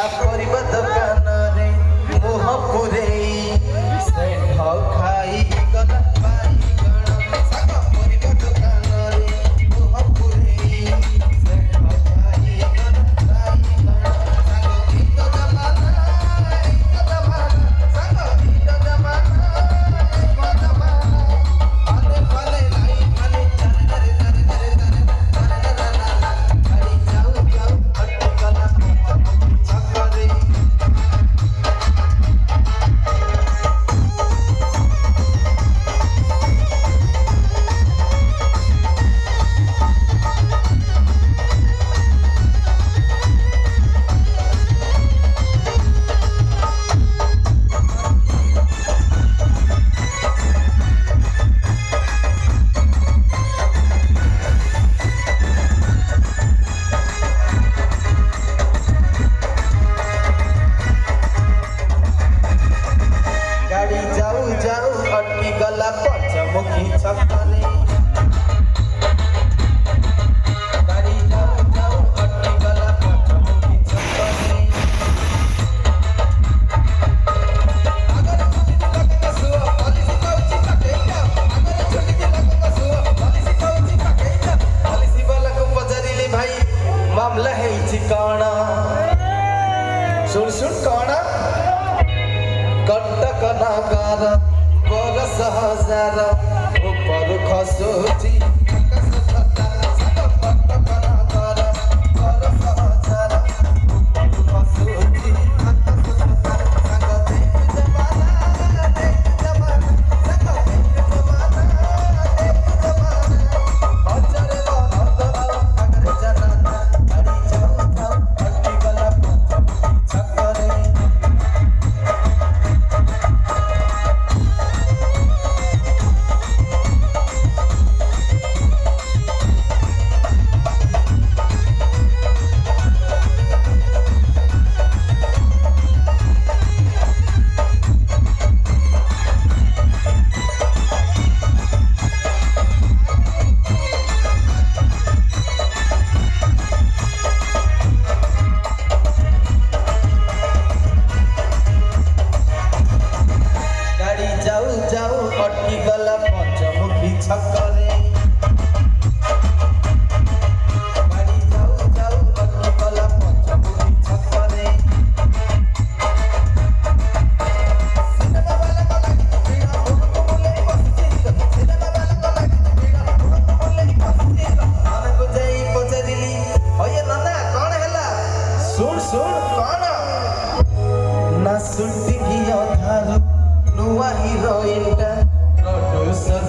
परिबा दुकान रे मुह पुरेई सेठ खाई गला बाईगण साग परिबा दुकान रे मुह पुरेई सेठ खाई गला बाईगण साग गीत जमाना साग गीत जमाना आले फले लाई फले चरे चरे चरे चरे गाड़ी जाऊ जाऊ अटकला छकरे गाड़ी जाऊ जाऊ अटकी गला पंचमुखी छकरे गाड़ी जाऊ जाऊ अटकी गला पंचमुखी छकरे अगर छुट्टी लगे कसुआ पॉलिसी कौची पकेइला अगर छुट्टी लगे कसुआ पॉलिसी कौची पकेइला पॉलिसी वाला को पचारिले भाई मामला है चिकाना सुन सुन काना कटक नागार बरस हजार ऊपर खसुची आकाश छता साग कटक नागार बरस हजार ऊपर खसुची आकाश छता साग देख जमाना साग देख जमाना अचरे बनत आगर जनाना गाड़ी जाऊ जाऊ अटकी गला पंचमुखी छकरे गाड़ी जाऊ जाऊ अटकी गला पंचमुखी छकरे गाड़ी जाऊ जाऊ अटकी गला पंचमुखी छकरे सिनेमा वाला को लगी भीड़ हुड़क बोले बसची सिनेमा वाला को लगी भीड़ हुड़क बोले बसची नाना को जाई पचारिली ओए नाना कौन हैला सुन सुन कौन ना सुट्टी की अधारू नुआ हीरोइन टा प्रोड्यूसर